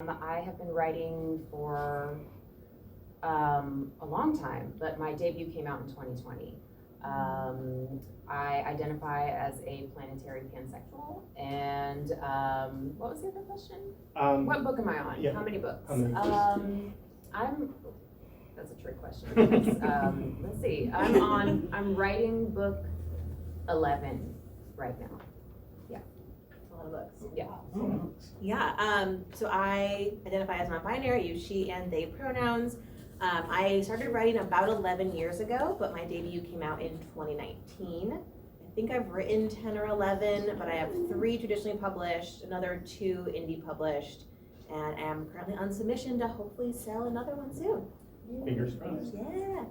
I have been writing for a long time, but my debut came out in 2020. I identify as a planetary pansexual, and what was the other question? What book am I on? Yeah. How many books? How many That's a trick question. Let's see. I'm writing book 11 right now. A lot of books. Yeah. Yeah, so I identify as non-binary, use she and they pronouns. I started writing about 11 years ago, but my debut came out in 2019. I think I've written 10 or 11, but I have 3 traditionally published, another 2 indie published, and I am currently on submission to hopefully sell another one soon. Fingers crossed. Yes.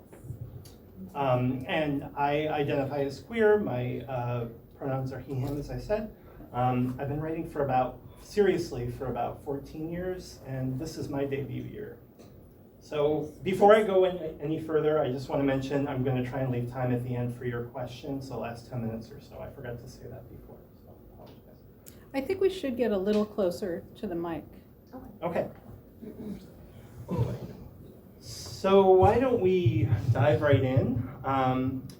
And I identify as queer. My pronouns are he, him, as I said. I've been writing seriously for about 14 years, and this is my debut year. So before I go any further, I just want to mention I'm going to try and leave time at the end for your questions, the last 10 minutes or so. I forgot to say that before, so I apologize. I think we should get a little closer to the mic. Okay. So why don't we dive right in?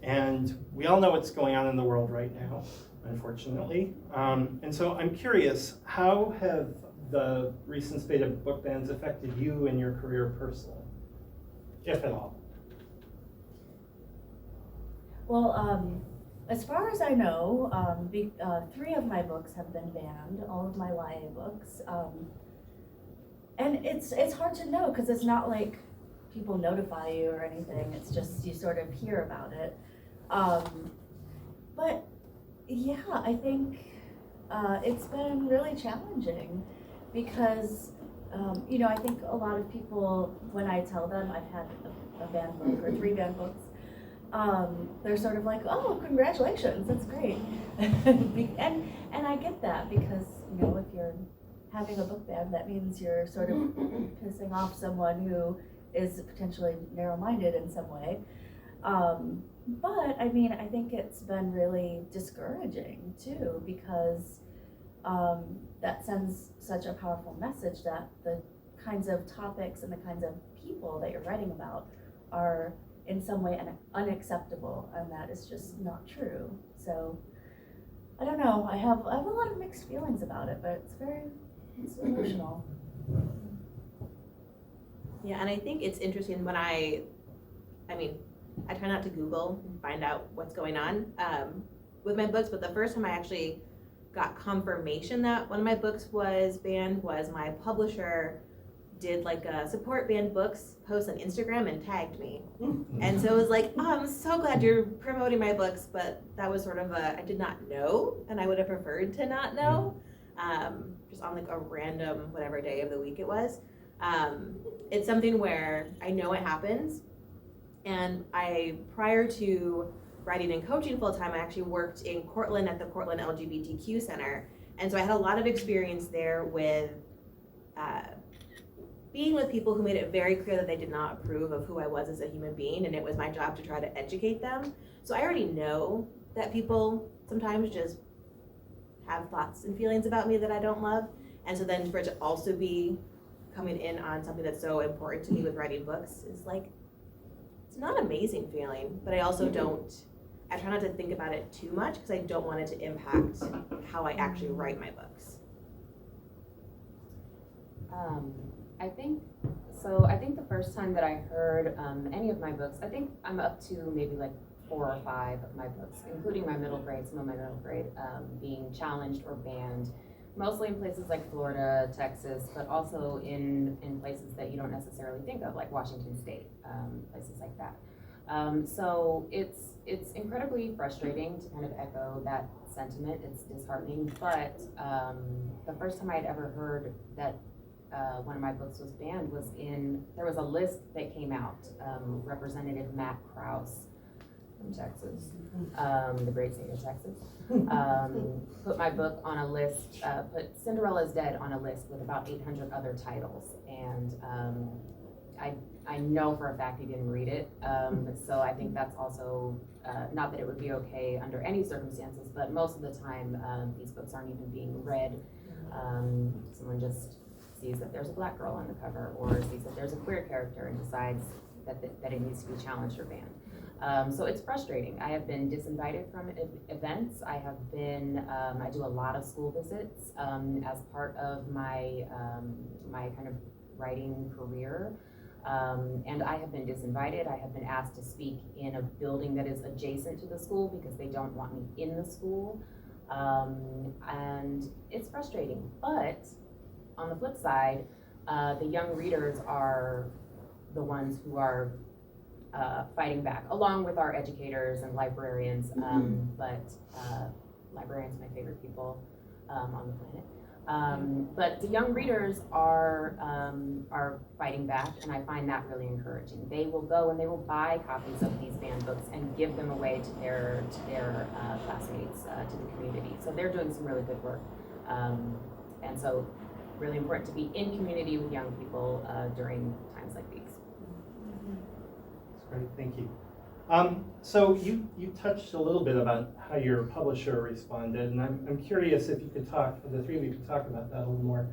And we all know what's going on in the world right now, unfortunately. And so I'm curious, how have the recent spate of book bans affected you and your career personally, if at all? Well, as far as I know, 3 of my books have been banned, all of my YA books. And it's hard to know because it's not like people notify you or anything, it's just you sort of hear about it. But yeah, I think it's been really challenging because, I think a lot of people, when I tell them I've had a banned book or 3 banned books, they're sort of like, oh, congratulations, that's great. and I get that because, if you're having a book ban, that means you're sort of pissing off someone who is potentially narrow-minded in some way. But I mean, I think it's been really discouraging too, because that sends such a powerful message that the kinds of topics and the kinds of people that you're writing about are in some way unacceptable, and that is just not true. So I don't know, I have a lot of mixed feelings about it, but it's emotional. Yeah, and I think it's interesting when I try not to Google and find out what's going on with my books, but the first time I actually got confirmation that one of my books was banned was my publisher did like a support banned books post on Instagram and tagged me. And so it was like, oh, I'm so glad you're promoting my books, but that was sort of I did not know, and I would have preferred to not know, just on like a random whatever day of the week it was. It's something where I know it happens, and prior to writing and coaching full-time, I actually worked in Cortland at the Cortland LGBTQ Center, and so I had a lot of experience there with being with people who made it very clear that they did not approve of who I was as a human being, and it was my job to try to educate them. So I already know that people sometimes just have thoughts and feelings about me that I don't love, and so then for it to also be coming in on something that's so important to me with writing books is like, it's not an amazing feeling, but I also I try not to think about it too much because I don't want it to impact how I actually write my books. I think the first time that I heard any of my books, I think I'm up to maybe like 4 or 5 of my books, including my middle grade, some of my middle grade, being challenged or banned, mostly in places like Florida, Texas, but also in places that you don't necessarily think of, like Washington State, places like that. So it's incredibly frustrating to kind of echo that sentiment. It's disheartening, but the first time I'd ever heard that one of my books was banned was there was a list that came out. Representative Matt Krause from Texas, the great state of Texas, put my book on a list, put Cinderella's Dead on a list with about 800 other titles, and I know for a fact he didn't read it, so I think that's also, not that it would be okay under any circumstances, but most of the time these books aren't even being read. Someone just sees that there's a black girl on the cover, or sees that there's a queer character and decides that it needs to be challenged or banned. So it's frustrating. I have been disinvited from events. I have been, I do a lot of school visits as part of my, my kind of writing career. And I have been disinvited. I have been asked to speak in a building that is adjacent to the school because they don't want me in the school. And it's frustrating. But on the flip side, the young readers are the ones who are fighting back, along with our educators and librarians. But librarians are my favorite people on the planet. But the young readers are fighting back, and I find that really encouraging. They will go and they will buy copies of these banned books and give them away to their classmates, to the community. So they're doing some really good work. And so really important to be in community with young people during times like these. That's great, thank you. So you touched a little bit about how your publisher responded, and I'm curious if you could talk, the three of you could talk about that a little more.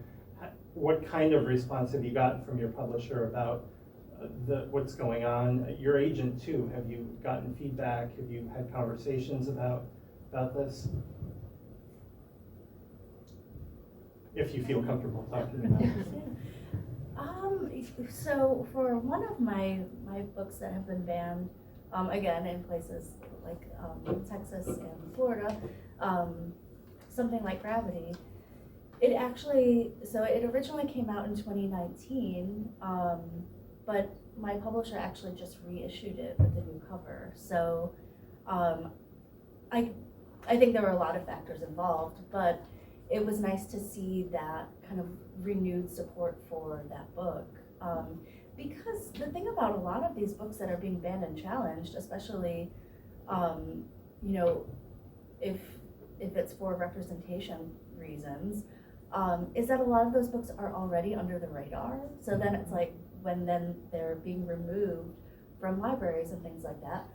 What kind of response have you gotten from your publisher about what's going on? Your agent too, have you gotten feedback? Have you had conversations about this? If you feel comfortable talking about it. So for one of my books that have been banned, again, in places like Texas and Florida, something like Gravity, it originally came out in 2019, but my publisher actually just reissued it with a new cover. So I think there were a lot of factors involved, but it was nice to see that kind of renewed support for that book. Because the thing about a lot of these books that are being banned and challenged, especially, if it's for representation reasons, is that a lot of those books are already under the radar. So then it's like when then they're being removed from libraries and things like that,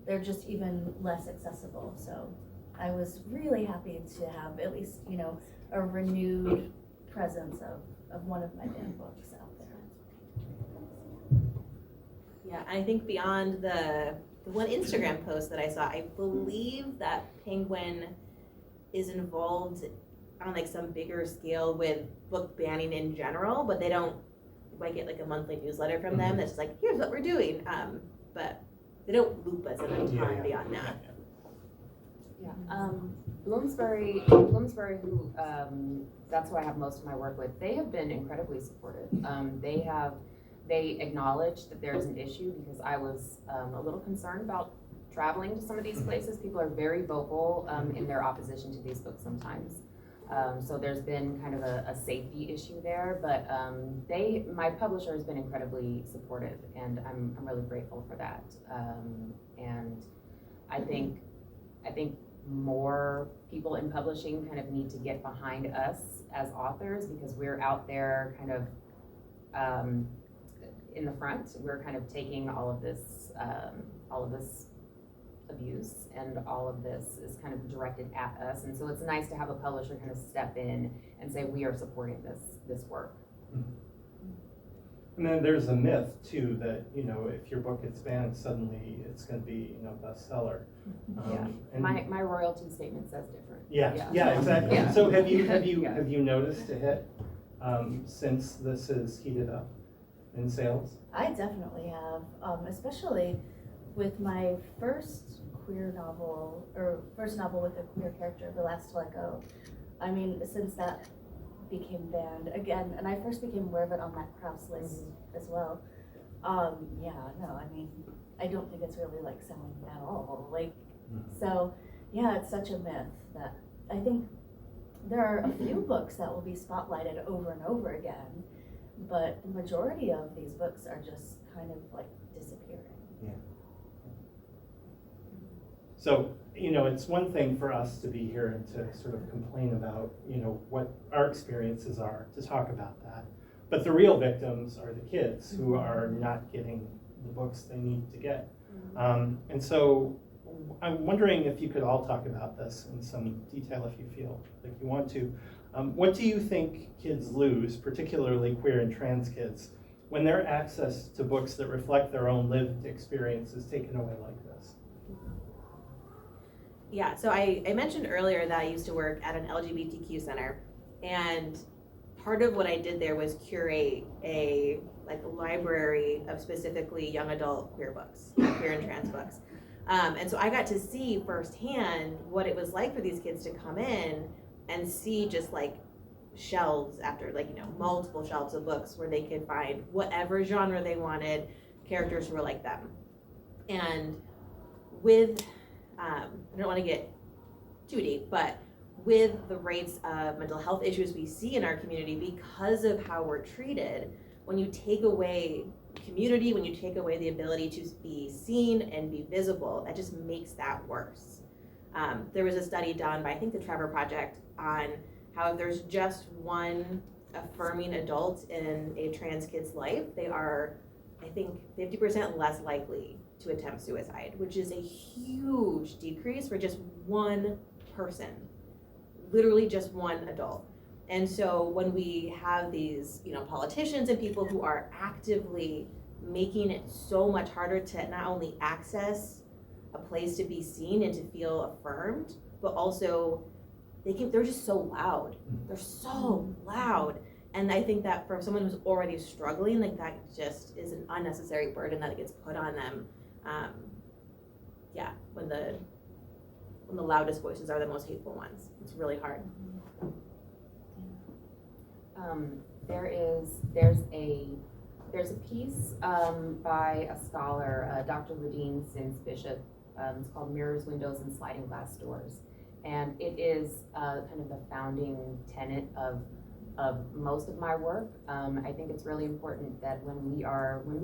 they're just even less accessible. So I was really happy to have at least, a renewed presence of one of my banned books out there. Yeah, I think beyond the one Instagram post that I saw, I believe that Penguin is involved on like some bigger scale with book banning in general, but they don't, you might get like a monthly newsletter from them that's just like, here's what we're doing, but they don't loop us in a ton beyond that. Yeah, Bloomsbury, who that's who I have most of my work with. They have been incredibly supportive. They acknowledged that there's an issue because I was a little concerned about traveling to some of these places. People are very vocal in their opposition to these books sometimes. So there's been kind of a safety issue there, but my publisher has been incredibly supportive, and I'm really grateful for that. And I think more people in publishing kind of need to get behind us as authors, because we're out there kind of in the front. We're kind of taking all of this abuse, and all of this is kind of directed at us. And so it's nice to have a publisher kind of step in and say, we are supporting this work. And then there's a myth too that, if your book gets banned, suddenly it's going to be, bestseller. And my royalty statement says different. Yeah, exactly. Yeah. So have you noticed a hit since this is heated up in sales? I definitely have, especially with my first queer novel, or first novel with a queer character, The Last to Let Go. I mean, since that became banned again, and I first became aware of it on that Kraus list as well. I don't think it's really like selling at all. So yeah, it's such a myth that I think there are a few books that will be spotlighted over and over again, but the majority of these books are just kind of like disappearing. Yeah. So, it's one thing for us to be here and to sort of complain about, what our experiences are, to talk about that. But the real victims are the kids who are not getting the books they need to get. And so I'm wondering if you could all talk about this in some detail if you feel like you want to. What do you think kids lose, particularly queer and trans kids, when their access to books that reflect their own lived experience is taken away like this? Yeah, so I mentioned earlier that I used to work at an LGBTQ center, and part of what I did there was curate a library of specifically young adult queer books, queer and trans books. And so I got to see firsthand what it was like for these kids to come in and see just like shelves after multiple shelves of books where they could find whatever genre they wanted, characters who were like them. And with, I don't want to get too deep, but with the rates of mental health issues we see in our community because of how we're treated, when you take away community, when you take away the ability to be seen and be visible, that just makes that worse. There was a study done by, I think, the Trevor Project on how if there's just one affirming adult in a trans kid's life, they are, I think, 50% less likely to attempt suicide, which is a huge decrease for just one person, literally just one adult. And so when we have these, politicians and people who are actively making it so much harder to not only access a place to be seen and to feel affirmed, but also they're just so loud. They're so loud. And I think that for someone who's already struggling, like that just is an unnecessary burden that gets put on them. When the loudest voices are the most hateful ones, it's really hard. There's a piece by a scholar, Dr. Ladine Sims Bishop. It's called Mirrors, Windows, and Sliding Glass Doors, and it is kind of the founding tenet of most of my work. I think it's really important that when we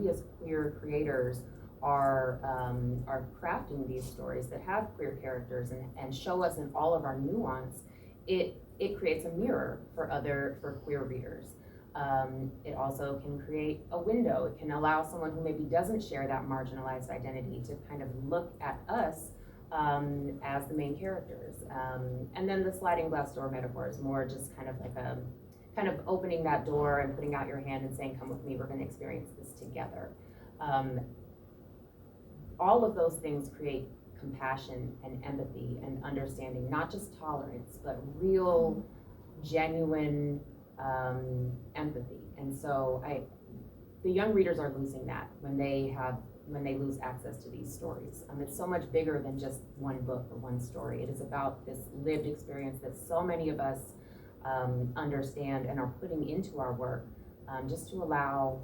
as queer creators are crafting these stories that have queer characters and show us in all of our nuance, it creates a mirror for queer readers. It also can create a window. It can allow someone who maybe doesn't share that marginalized identity to kind of look at us as the main characters. And then the sliding glass door metaphor is more just kind of like kind of opening that door and putting out your hand and saying, come with me, we're going to experience this together. All of those things create compassion and empathy and understanding, not just tolerance, but real, genuine empathy. And so the young readers are losing that when they lose access to these stories. It's so much bigger than just one book or one story. It is about this lived experience that so many of us understand and are putting into our work, just to allow,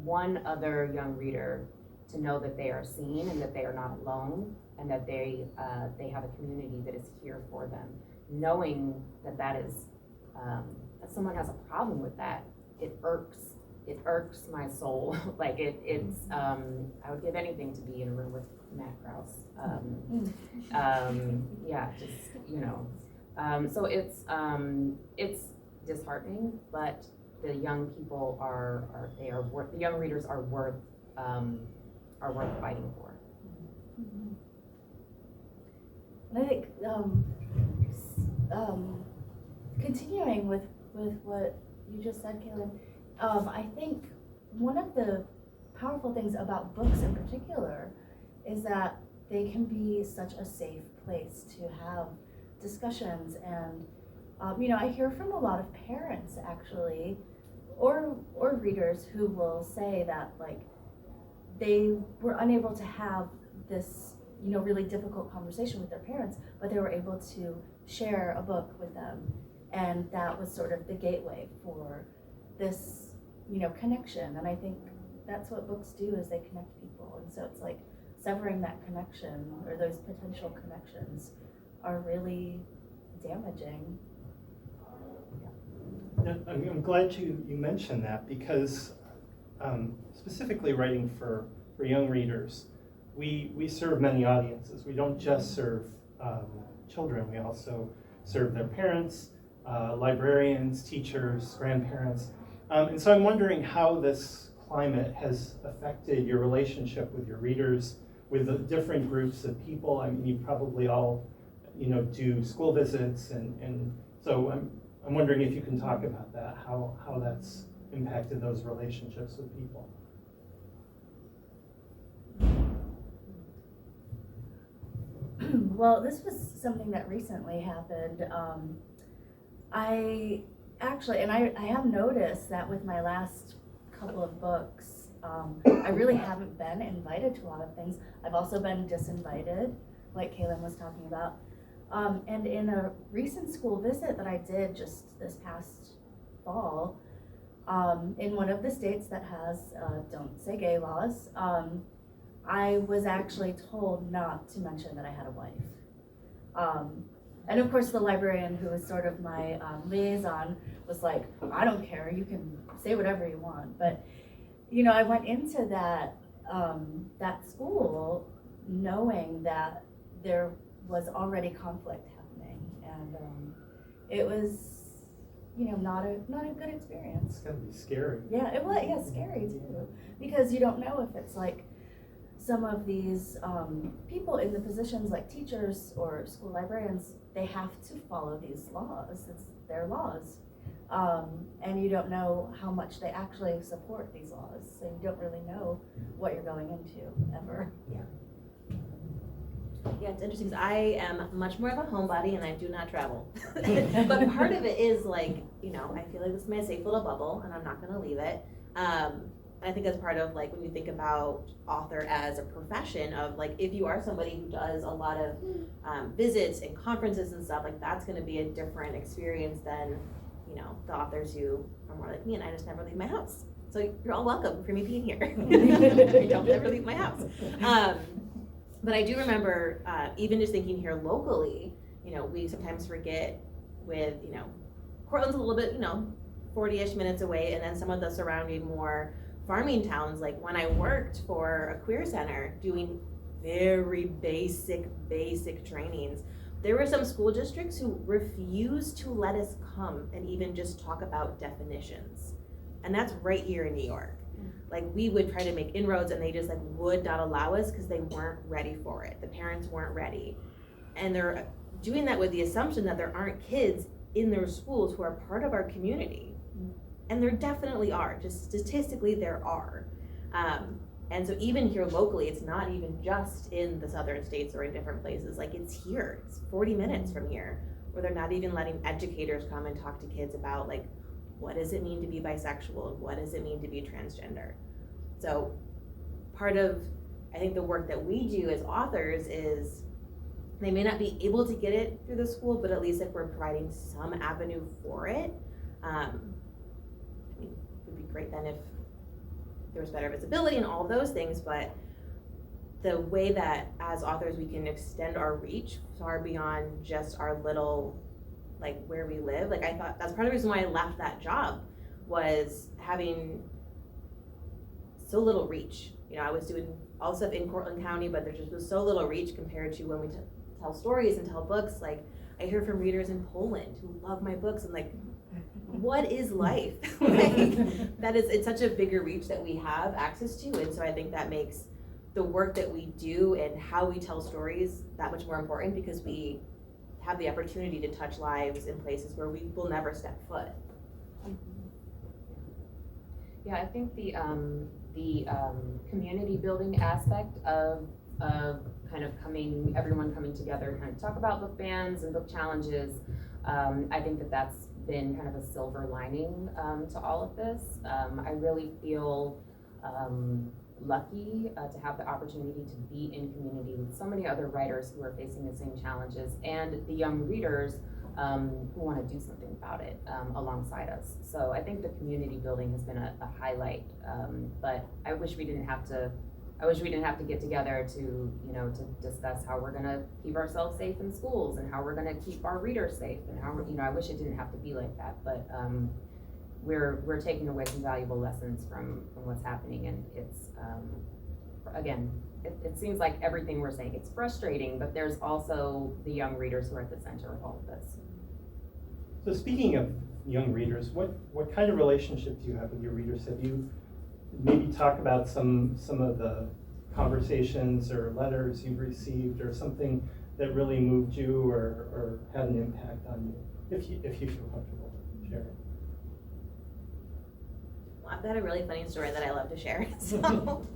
one other young reader to know that they are seen and that they are not alone and that they have a community that is here for them. Knowing that is that someone has a problem with that, it irks my soul. Like it's I would give anything to be in a room with Matt Krause. So it's disheartening, but the young people the young readers are worth fighting for. And I think continuing with what you just said, Kalynn, I think one of the powerful things about books in particular is that they can be such a safe place to have discussions. And I hear from a lot of parents actually, or readers who will say that like they were unable to have this really difficult conversation with their parents, but they were able to share a book with them, and that was sort of the gateway for this connection. And I think that's what books do, is they connect people. And so it's like severing that connection, or those potential connections, are really damaging. Yeah, I'm glad you mentioned that, because specifically writing for young readers, we serve many audiences. We don't just serve children, we also serve their parents, librarians, teachers, grandparents. And so I'm wondering how this climate has affected your relationship with your readers, with the different groups of people. I mean, you probably all, do school visits and So I'm wondering if you can talk about that, how that's impacted those relationships with people. Well, this was something that recently happened. I actually, and I have noticed that with my last couple of books, I really haven't been invited to a lot of things. I've also been disinvited, like Kalynn was talking about. And in a recent school visit that I did just this past fall, in one of the states that has don't say gay laws, I was actually told not to mention that I had a wife. And of course the librarian, who was sort of my liaison, was like, I don't care, you can say whatever you want. But you know, I went into that that school knowing that there was already conflict happening, and it was, you know, not a good experience. It's gotta be scary. Yeah, it was. Yeah, scary too, because you don't know if it's like some of these people in the positions like teachers or school librarians, they have to follow these laws. It's their laws. And you don't know how much they actually support these laws, so you don't really know what you're going into ever. Yeah, it's interesting, 'cause I am much more of a homebody and I do not travel. But part of it is like, you know, I feel like this is my safe little bubble and I'm not gonna leave it. I think that's part of like when you think about author as a profession of like, if you are somebody who does a lot of visits and conferences and stuff, like that's gonna be a different experience than, you know, the authors who are more like me and I just never leave my house. So you're all welcome for me being here. I don't ever leave my house. But I do remember even just thinking here locally, you know, we sometimes forget with, you know, Portland's a little bit, you know, 40-ish minutes away, and then some of the surrounding more farming towns, like when I worked for a queer center doing very basic trainings, there were some school districts who refused to let us come and even just talk about definitions. And that's right here in New York. Like we would try to make inroads and they just like would not allow us because they weren't ready for it. The parents weren't ready. And they're doing that with the assumption that there aren't kids in their schools who are part of our community. And there definitely are, just statistically there are. And so even here locally, it's not even just in the southern states or in different places, like it's here, it's 40 minutes from here, where they're not even letting educators come and talk to kids about like, what does it mean to be bisexual? What does it mean to be transgender? So part of, I think the work that we do as authors is, they may not be able to get it through the school, but at least if we're providing some avenue for it, I mean, it would be great then if there was better visibility and all those things, but the way that as authors we can extend our reach far beyond just our little, like where we live. Like I thought that's part of the reason why I left that job, was having so little reach. You know, I was doing all stuff in Cortland County, but there just was so little reach compared to when we tell stories and tell books. Like I hear from readers in Poland who love my books and like, what is life? Like, that is, it's such a bigger reach that we have access to, and so I think that makes the work that we do and how we tell stories that much more important, because we have the opportunity to touch lives in places where we will never step foot. Yeah, I think the community building aspect of kind of everyone coming together, kind of talk about book bans and book challenges. I think that's been kind of a silver lining to all of this. I really feel lucky to have the opportunity to be in community with so many other writers who are facing the same challenges, and the young readers who want to do something about it alongside us. So I think the community building has been a highlight, but I wish we didn't have to get together to, you know, to discuss how we're gonna keep ourselves safe in schools and how we're gonna keep our readers safe and how we're, you know, I wish it didn't have to be like that, but we're taking away some valuable lessons from what's happening, and it's again, it seems like everything we're saying, it's frustrating, but there's also the young readers who are at the center of all of this. So speaking of young readers, what kind of relationship do you have with your readers? Have you maybe talk about some of the conversations or letters you've received, or something that really moved you or had an impact on you? if you feel comfortable sharing. Well, I've got a really funny story that I love to share. So,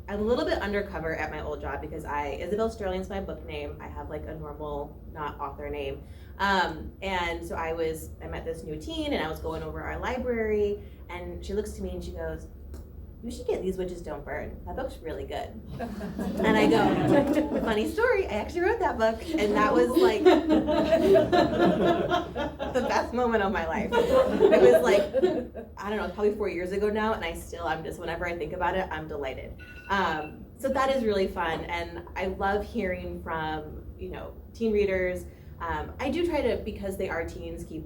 I'm a little bit undercover at my old job because Isabel Sterling's my book name. I have like a normal, not author name. And so I met this new teen and I was going over our library and she looks to me and she goes, "You should get These Witches Don't Burn. That book's really good." And I go, "Funny story, I actually wrote that book." And that was like the best moment of my life. It was like, I don't know, probably 4 years ago now, and I'm just, whenever I think about it, I'm delighted. So that is really fun, and I love hearing from, teen readers. I do try to, because they are teens, keep,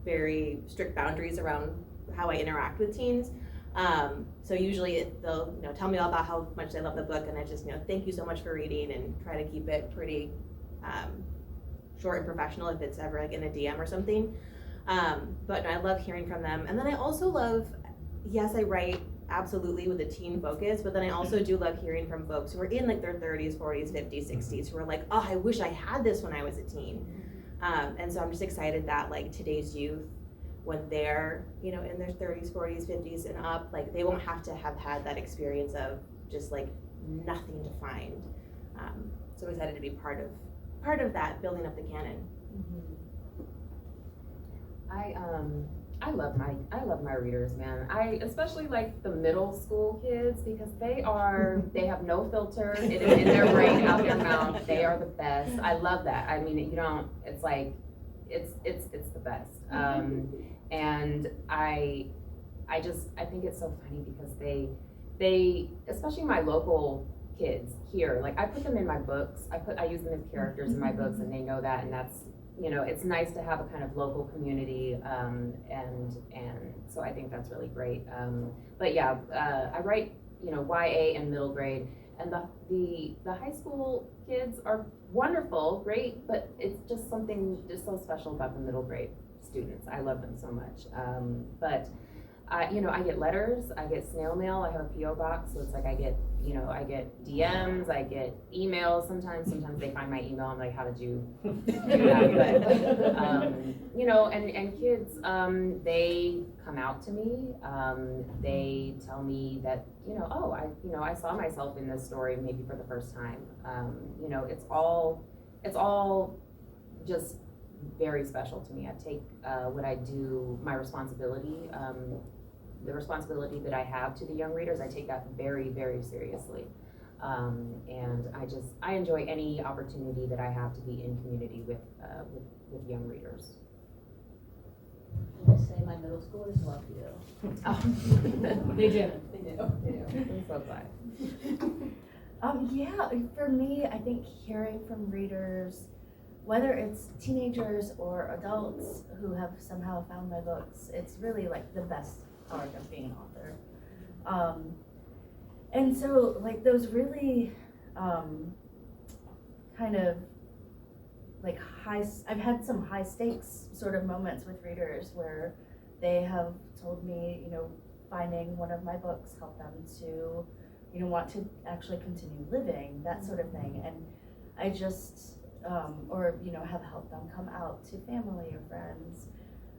very strict boundaries around how I interact with teens. So usually they'll, tell me all about how much they love the book, and I just, thank you so much for reading, and try to keep it pretty short and professional if it's ever like in a DM or something. But I love hearing from them. And then I also love, yes, I write absolutely with a teen focus, but then I also do love hearing from folks who are in like their 30s, 40s, 50s, 60s, who are like, "Oh, I wish I had this when I was a teen." And so I'm just excited that like today's youth, when they're, in their 30s, 40s, 50s and up, like they won't have to have had that experience of just like nothing to find. So I'm excited to be part of that, building up the canon. I love my readers, man. I especially like the middle school kids because they have no filter. It is in their brain, out their mouth. They are the best. I love that. I mean, it's like, it's the best. And I think it's so funny because they, especially my local kids here, like I put them in my books. I use them as characters in my books, and they know that, and that's, it's nice to have a kind of local community, and so I think that's really great. But yeah, I write, YA and middle grade, and the high school kids are wonderful, great, but it's just something just so special about the middle grade students. I love them so much. But I get letters, I get snail mail, I have a P.O. box, so it's like I get DMs, I get emails sometimes they find my email, I'm like, how did you do that? But, and kids, they come out to me, they tell me that, oh, I saw myself in this story maybe for the first time. It's all just very special to me. I take what I do, my responsibility, the responsibility that I have to the young readers, I take that very, very seriously. And I enjoy any opportunity that I have to be in community with young readers. I say my middle schoolers love you. Oh. They do. I'm so glad. Yeah, for me, I think hearing from readers, whether it's teenagers or adults who have somehow found my books, it's really like the best part of being an author. And so like those really kind of like I've had some high stakes sort of moments with readers where they have told me, finding one of my books helped them to, want to actually continue living, that sort of thing. And I just, or, have helped them come out to family or friends,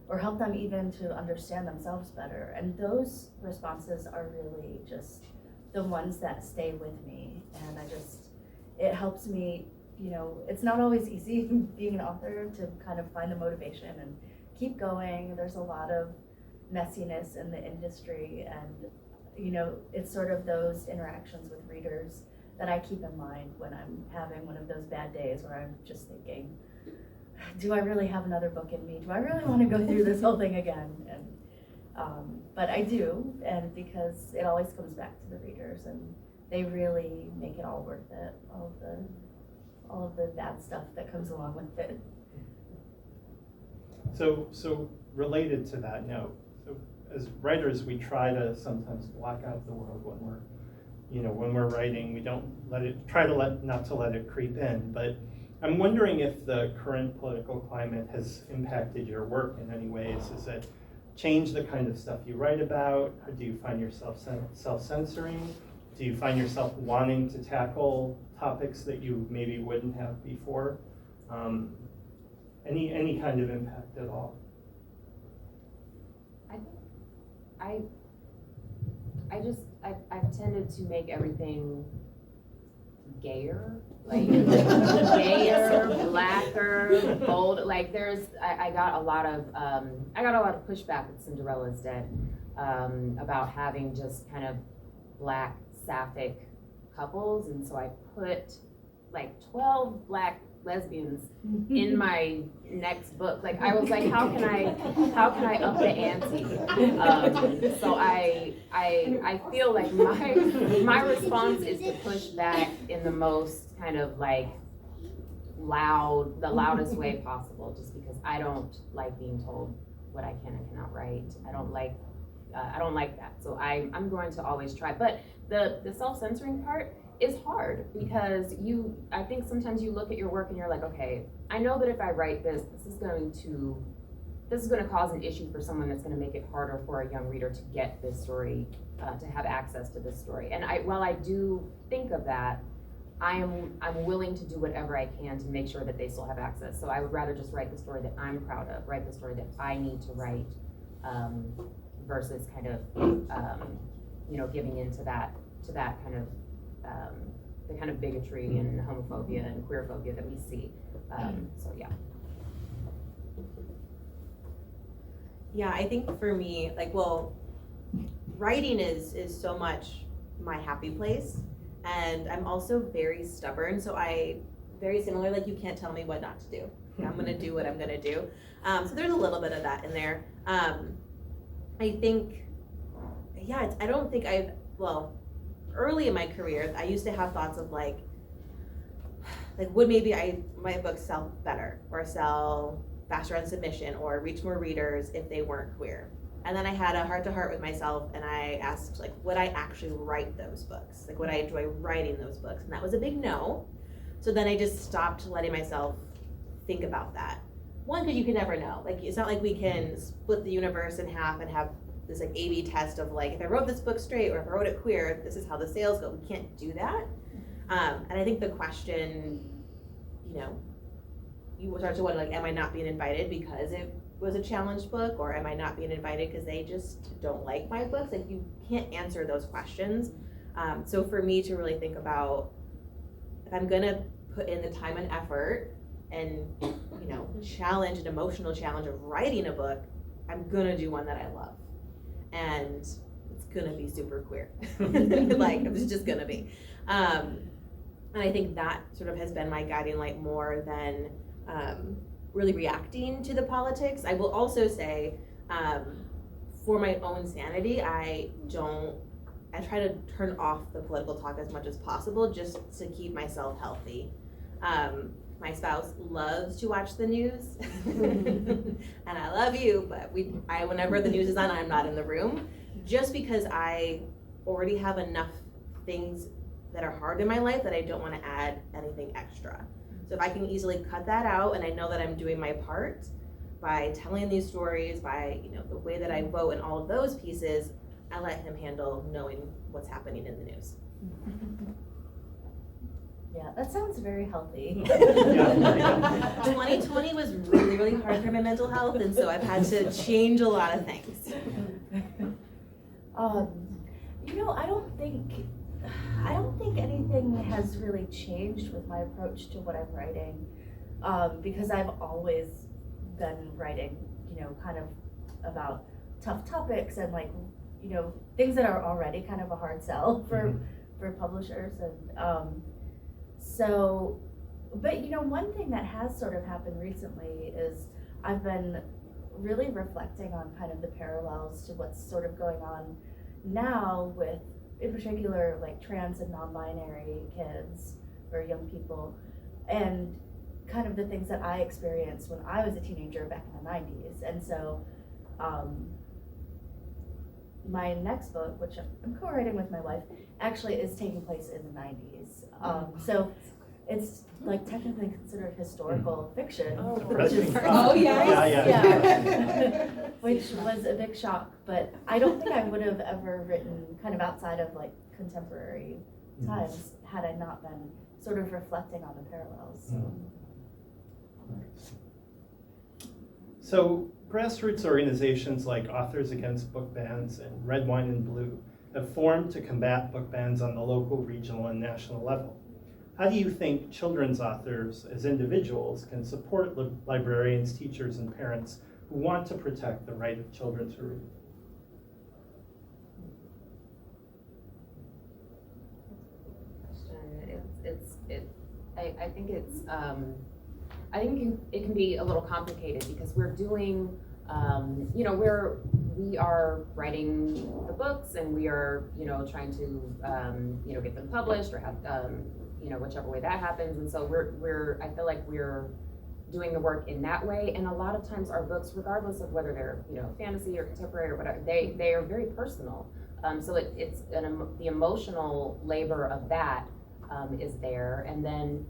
or help them even to understand themselves better. And those responses are really just the ones that stay with me. And it helps me, it's not always easy being an author to kind of find the motivation and keep going. There's a lot of messiness in the industry, and, it's sort of those interactions with readers that I keep in mind when I'm having one of those bad days where I'm just thinking, do I really have another book in me? Do I really want to go through this whole thing again? And but I do, and because it always comes back to the readers, and they really make it all worth it. All of the bad stuff that comes along with it. So related to that note, so as writers, we try to sometimes block out the world when we're writing. We don't not to let it creep in, but I'm wondering if the current political climate has impacted your work in any ways. Has it changed the kind of stuff you write about? Or do you find yourself self-censoring? Do you find yourself wanting to tackle topics that you maybe wouldn't have before? Any kind of impact at all? I've tended to make everything gayer, like gayer, blacker, bold. Like I got a lot of pushback with Cinderella's Dead about having just kind of black sapphic couples, and so I put like 12 black lesbians in my next book. Like I was like, how can I up the ante? So I feel like my response is to push back in the most kind of like the loudest way possible, just because I don't like being told what I can and cannot write. I don't like that. So I'm going to always try. But the self-censoring part is hard, because I think sometimes you look at your work and you're like, okay, I know that if I write this is going to cause an issue for someone, that's going to make it harder for a young reader to get this story, to have access to this story. And while I do think of that, I'm willing to do whatever I can to make sure that they still have access. So I would rather just write the story that I'm proud of, write the story that I need to write, versus kind of, giving into that kind of, the kind of bigotry and homophobia and queerphobia that we see. So yeah. Yeah, I think for me, writing is so much my happy place, and I'm also very stubborn, so very similar, like you can't tell me what not to do. I'm gonna do what I'm gonna do. So there's a little bit of that in there. I think, I don't think early in my career, I used to have thoughts of like would maybe my books sell better or sell faster on submission or reach more readers if they weren't queer. And then I had a heart-to-heart with myself, and I asked, would I actually write those books? Would I enjoy writing those books? And that was a big no. So then I just stopped letting myself think about that. One, because you can never know. It's not like we can split the universe in half and have this A/B test of if I wrote this book straight or if I wrote it queer, this is how the sales go. We can't do that. And I think the question, you start to wonder, am I not being invited because it was a challenged book, or am I not being invited because they just don't like my books? You can't answer those questions. So for me to really think about, if I'm gonna put in the time and effort and, challenge, an emotional challenge of writing a book, I'm gonna do one that I love. And it's gonna be super queer. It's just gonna be. And I think that sort of has been my guiding light more than really reacting to the politics. I will also say, for my own sanity, I try to turn off the political talk as much as possible, just to keep myself healthy. My spouse loves to watch the news, and I love you, but whenever the news is on, I'm not in the room, just because I already have enough things that are hard in my life that I don't want to add anything extra. So if I can easily cut that out, and I know that I'm doing my part by telling these stories, by the way that I vote and all of those pieces, I let him handle knowing what's happening in the news. Yeah, that sounds very healthy. 2020 was really, really hard for my mental health, and so I've had to change a lot of things. I don't think anything has really changed with my approach to what I'm writing, because I've always been writing, kind of about tough topics and things that are already kind of a hard sell for publishers. And but one thing that has sort of happened recently is I've been really reflecting on kind of the parallels to what's sort of going on now with, in particular, trans and non-binary kids or young people, and kind of the things that I experienced when I was a teenager back in the 90s. And so my next book, which I'm co-writing with my wife, actually is taking place in the 90s. So it's technically considered historical fiction. Which is, which was a big shock, but I don't think I would have ever written kind of outside of contemporary times had I not been sort of reflecting on the parallels. So grassroots organizations like Authors Against Book Bans and Red Wine and Blue have formed to combat book bans on the local, regional, and national level. How do you think children's authors as individuals can support librarians, teachers, and parents who want to protect the right of children to read? I think I think it can be a little complicated because we're doing, we are writing the books and we are, trying to, get them published or have, whichever way that happens. And so I feel like we're doing the work in that way. And a lot of times our books, regardless of whether they're, fantasy or contemporary or whatever, they are very personal. So it's the emotional labor of that is there. And then,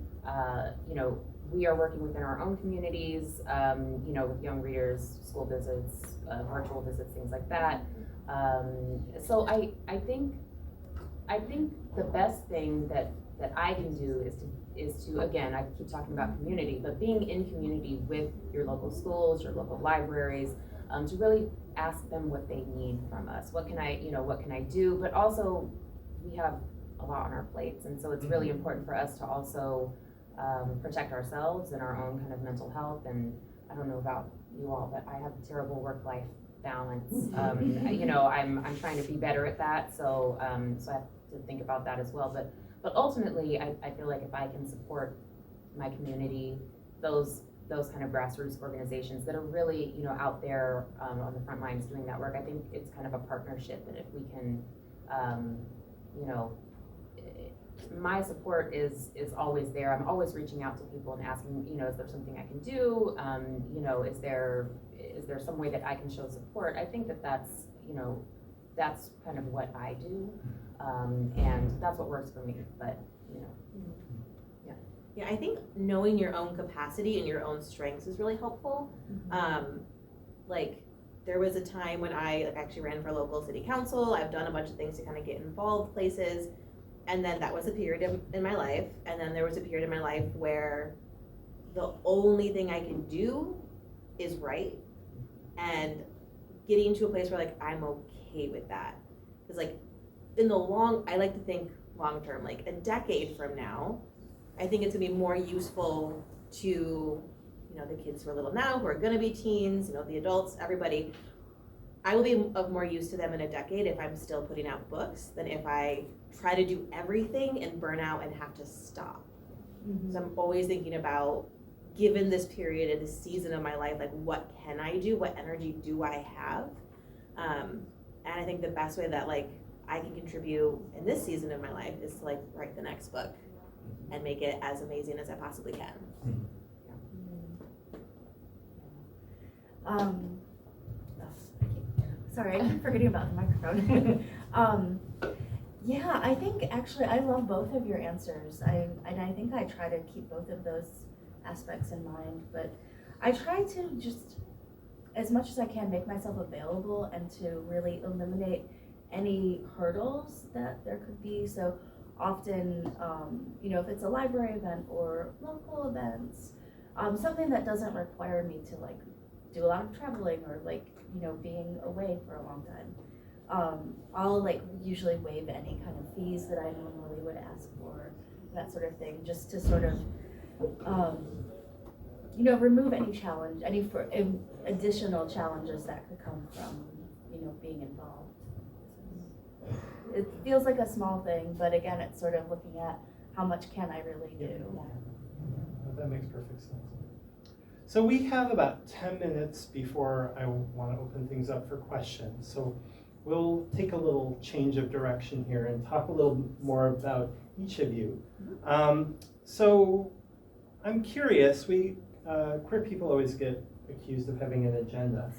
we are working within our own communities, with young readers, school visits, virtual visits, things like that. So I think the best thing that I can do is to, again, I keep talking about community, but being in community with your local schools, your local libraries, to really ask them what they need from us. What can I do? But also, we have a lot on our plates, and so it's really important for us to also protect ourselves and our own kind of mental health. And I don't know about you all, but I have terrible work-life balance. I'm trying to be better at that, so I have to think about that as well. But ultimately, I feel like if I can support my community, those kind of grassroots organizations that are really, out there on the front lines doing that work, I think it's kind of a partnership. And if we can, my support is always there. I'm always reaching out to people and asking, is there something I can do? Is there some way that I can show support? I think that's kind of what I do, and that's what works for me. But Yeah, I think knowing your own capacity and your own strengths is really helpful. There was a time when I actually ran for local city council. I've done a bunch of things to kind of get involved places. And then that was a period in my life. And then there was a period in my life where the only thing I can do is write. And getting to a place where I'm okay with that. Because I like to think long term, a decade from now, I think it's gonna be more useful to, the kids who are little now, who are gonna be teens, the adults, everybody. I will be of more use to them in a decade if I'm still putting out books than if I try to do everything and burn out and have to stop. So I'm always thinking about, given this period and this season of my life, what can I do? What energy do I have? And I think the best way that I can contribute in this season of my life is to write the next book and make it as amazing as I possibly can. Sorry, I keep forgetting about the microphone. Yeah, I think actually I love both of your answers. I think I try to keep both of those aspects in mind, but I try to just, as much as I can, make myself available and to really eliminate any hurdles that there could be. So often, if it's a library event or local events, something that doesn't require me to do a lot of traveling or being away for a long time. I'll usually waive any kind of fees that I normally would ask for, that sort of thing, just to sort of, remove any challenge, any additional challenges that could come from, being involved. It feels like a small thing, but again, it's sort of looking at how much can I really do. That makes perfect sense. So we have about 10 minutes before I want to open things up for questions. So we'll take a little change of direction here and talk a little more about each of you. So I'm curious, queer people always get accused of having an agenda.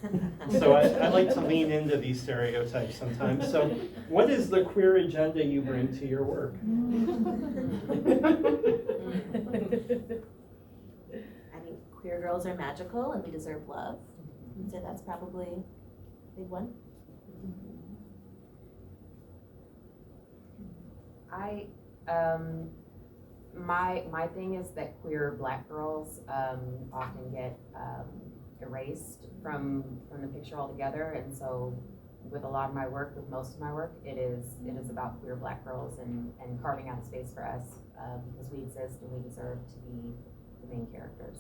So I like to lean into these stereotypes sometimes. So what is the queer agenda you bring to your work? Queer girls are magical and we deserve love. So that's probably a big one. My thing is that queer Black girls often get erased from the picture altogether, and so with a lot of my work, with most of my work, it is about queer Black girls and carving out a space for us because we exist and we deserve to be the main characters.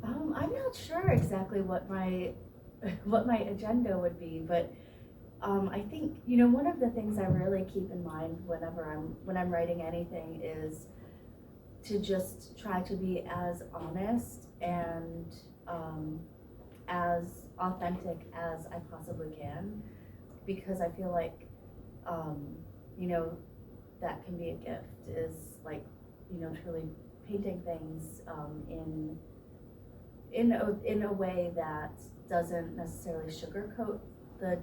I'm not sure exactly what my agenda would be, but I think, you know, one of the things I really keep in mind when I'm writing anything is to just try to be as honest and as authentic as I possibly can, because I feel like you know, that can be a gift, is like, you know, truly painting things in a way that doesn't necessarily sugarcoat the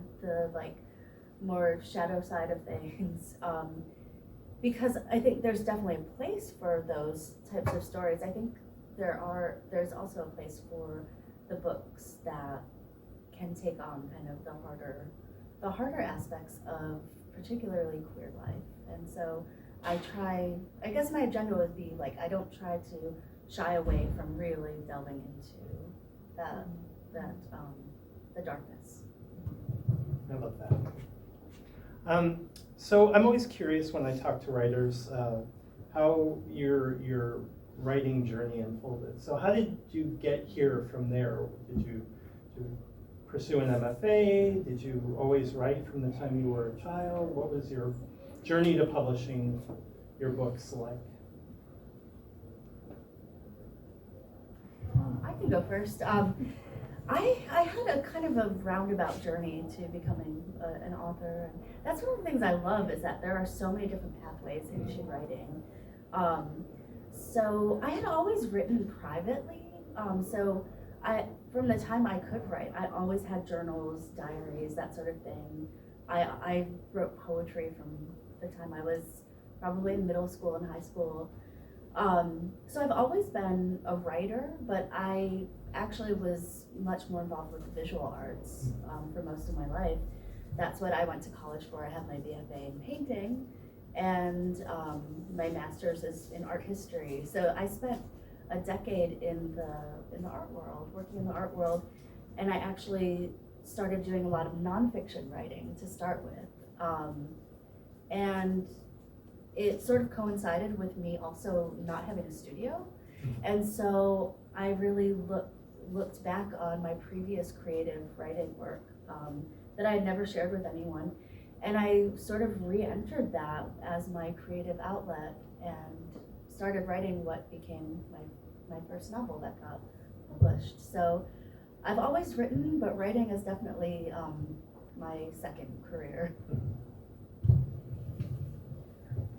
like more shadow side of things, because I think there's definitely a place for those types of stories. I think there's also a place for the books that can take on kind of the harder aspects of particularly queer life. And so I guess my agenda would be like, I don't try to shy away from really delving into the darkness. How about that? So I'm always curious when I talk to writers how your writing journey unfolded. So how did you get here from there? Did you pursue an MFA? Did you always write from the time you were a child? What was your journey to publishing your books like? I can go first. I had a kind of a roundabout journey to becoming an author. And that's one of the things I love, is that there are so many different pathways into writing. So I had always written privately. From the time I could write, I always had journals, diaries, that sort of thing. I wrote poetry from the time I was probably in middle school and high school. So I've always been a writer, but I actually was much more involved with the visual arts for most of my life. That's what I went to college for. I have my BFA in painting, and my master's is in art history. So I spent a decade in the art world, working in the art world, and I actually started doing a lot of nonfiction writing to start with. And it sort of coincided with me also not having a studio. And so I really looked back on my previous creative writing work that I had never shared with anyone. And I sort of re-entered that as my creative outlet and started writing what became my first novel that got published. So I've always written, but writing is definitely my second career.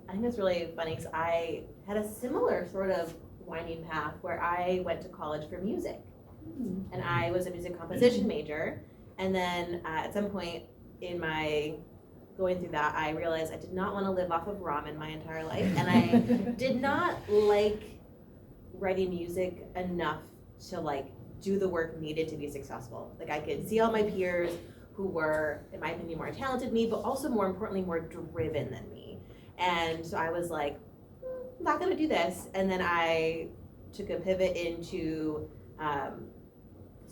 I think that's really funny, because I had a similar sort of winding path where I went to college for music. And I was a music composition major. And then at some point in my going through that, I realized I did not want to live off of ramen my entire life. And I did not like writing music enough to like do the work needed to be successful. Like I could see all my peers who were, in my opinion, more talented than me, but also more importantly, more driven than me. And so I was like, I'm not gonna do this. And then I took a pivot into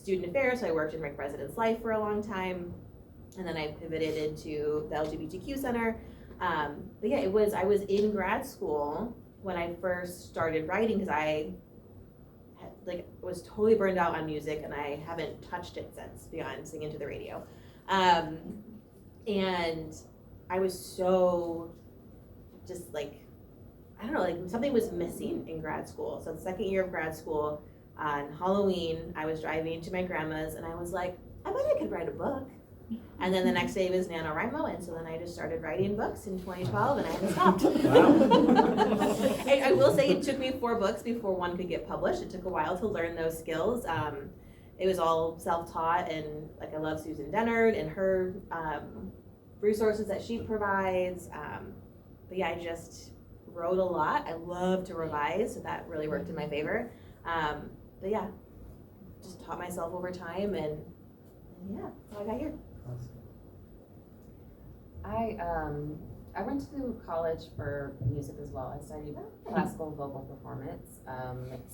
student affairs. So I worked in Rick President's Life for a long time. And then I pivoted into the LGBTQ Center. But yeah, I was in grad school when I first started writing, because I was totally burned out on music, and I haven't touched it since, beyond singing to the radio. And I was so just like, I don't know, like something was missing in grad school. So the second year of grad school, on Halloween, I was driving to my grandma's, and I was like, I bet I could write a book. And then the next day was NaNoWriMo, and so then I just started writing books in 2012, and I haven't stopped. I will say it took me 4 books before one could get published. It took a while to learn those skills. It was all self-taught, and like I love Susan Dennard and her resources that she provides. But yeah, I just wrote a lot. I love to revise, so that really worked in my favor. But yeah, just taught myself over time, and yeah, that's how I got here. I I went to college for music as well. I studied classical vocal performance.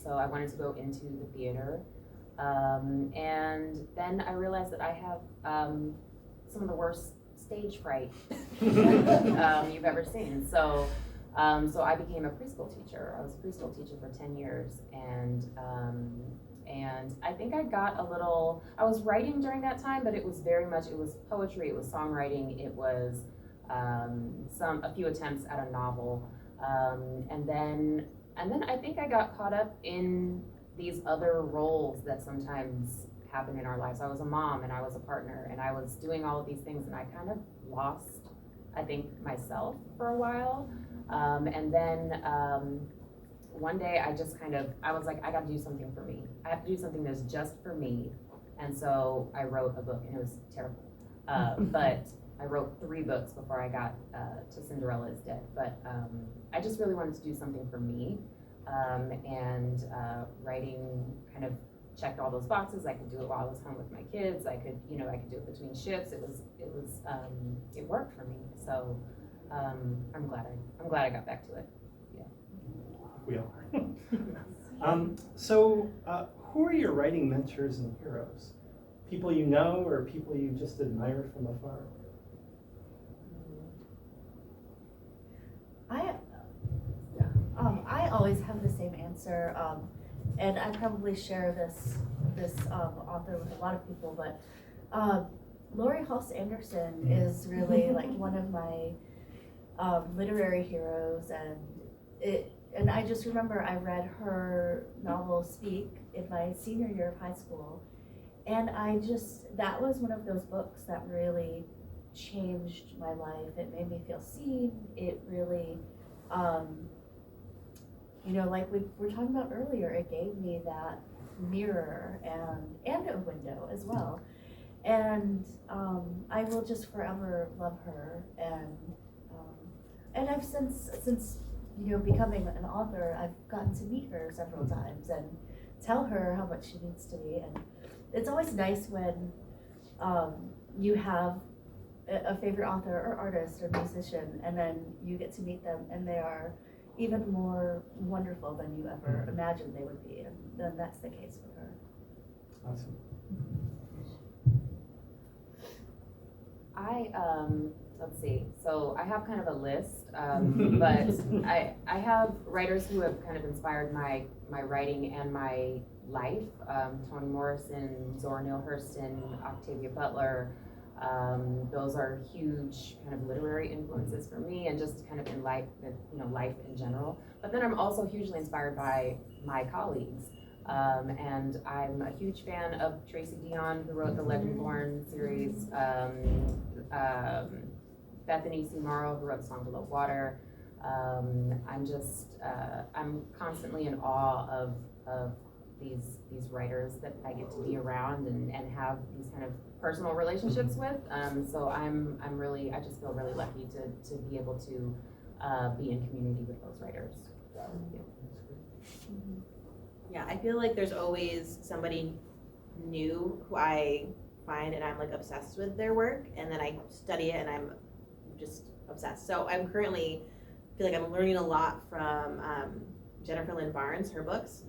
So I wanted to go into the theater. And then I realized that I have some of the worst stage fright you've ever seen. So I became a preschool teacher. I was a preschool teacher for 10 years, and I think I got a little, I was writing during that time, but it was very much, it was poetry, it was songwriting, it was a few attempts at a novel. And then I think I got caught up in these other roles that sometimes happen in our lives. I was a mom and I was a partner and I was doing all of these things, and I kind of lost, I think, myself for a while. And then one day I was like, I gotta do something for me. I have to do something that's just for me. And so I wrote a book, and it was terrible. But I wrote 3 books before I got to Cinderella is Dead. But I just really wanted to do something for me. And writing kind of checked all those boxes. I could do it while I was home with my kids. I could do it between shifts. It worked for me. So I'm glad I got back to it. We all are. So who are your writing mentors and heroes? People you know or people you just admire from afar? I always have the same answer, and I probably share this author with a lot of people, but Laurie Halse Anderson is really like one of my literary heroes, and I just remember I read her novel Speak in my senior year of high school, and that was one of those books that really changed my life. It made me feel seen. It really, like we were talking about earlier, it gave me that mirror and a window as well. And I will just forever love her. And I've since becoming an author, I've gotten to meet her several times and tell her how much she means to me. And it's always nice when you have a favorite author or artist or musician, and then you get to meet them, and they are even more wonderful than you ever imagined they would be. And then that's the case with her. Awesome. Let's see. So I have kind of a list, but I have writers who have kind of inspired my writing and my life. Toni Morrison, Zora Neale Hurston, Octavia Butler. Those are huge kind of literary influences for me, and just kind of in life, life in general. But then I'm also hugely inspired by my colleagues. And I'm a huge fan of Tracy Dion, who wrote the Legendborn series, Bethany C. Morrow, who wrote The Song Below Water. I'm constantly in awe of these writers that I get to be around and have these kind of personal relationships with. So I just feel really lucky to be able to be in community with those writers. Yeah, I feel like there's always somebody new who I find and I'm like obsessed with their work, and then I study it and I'm just obsessed. So I'm currently feel like I'm learning a lot from Jennifer Lynn Barnes, her books.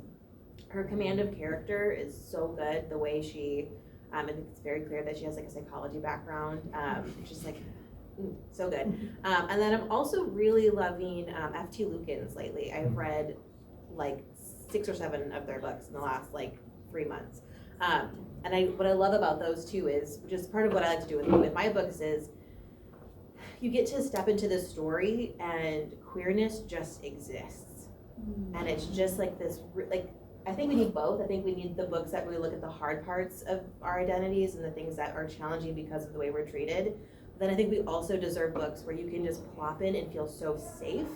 Her command of character is so good. The way she, and it's very clear that she has like a psychology background, just like so good. And then I'm also really loving F.T. Lukens lately. I've read like 6 or 7 of their books in the last like 3 months. And what I love about those two is, just part of what I like to do with my books is, you get to step into this story and queerness just exists. And it's just like this, like, I think we need both. I think we need the books that really look at the hard parts of our identities and the things that are challenging because of the way we're treated. But then I think we also deserve books where you can just plop in and feel so safe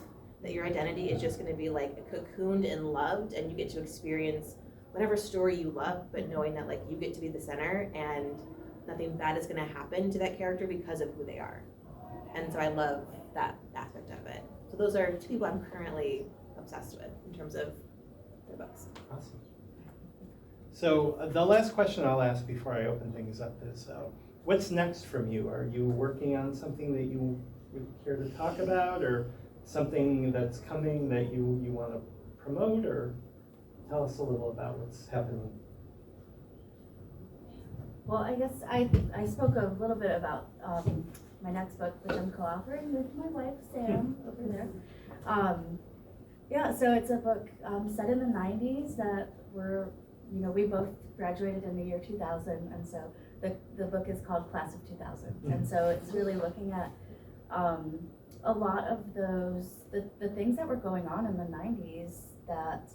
that your identity is just going to be like cocooned and loved, and you get to experience whatever story you love, but knowing that like you get to be the center and nothing bad is going to happen to that character because of who they are. And so I love that aspect of it. So those are 2 people I'm currently obsessed with in terms of their books. Awesome. So the last question I'll ask before I open things up is, what's next from you? Are you working on something that you would care to talk about, or something that's coming that you want to promote, or tell us a little about what's happening? Well, I guess I spoke a little bit about my next book, which I'm co-authoring with my wife, Sam, over there. Yeah, so it's a book set in the 90s that we both graduated in the year 2000, and so the book is called Class of 2000. And so it's really looking at a lot of the things that were going on in the 90s that,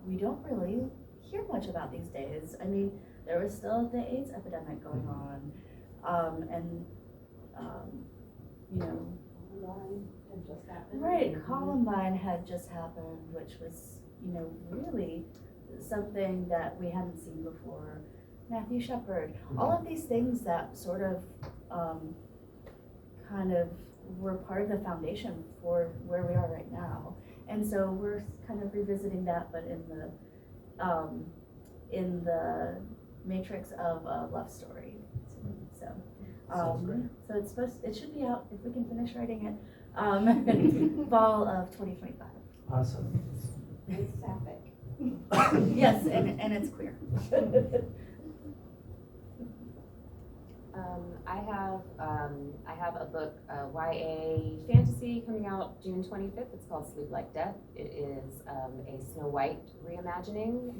we don't really hear much about these days. I mean, there was still the AIDS epidemic going on, Columbine had just happened, which was, really something that we hadn't seen before. Matthew Shepard, all of these things that sort of kind of were part of the foundation for where we are right now. And so we're kind of revisiting that, but in the matrix of a love story. So it should be out, if we can finish writing it, fall of 2025. Awesome. It's sapphic. Yes, and it's queer. I have a book, YA fantasy, coming out June 25th. It's called Sleep Like Death. It is a Snow White reimagining.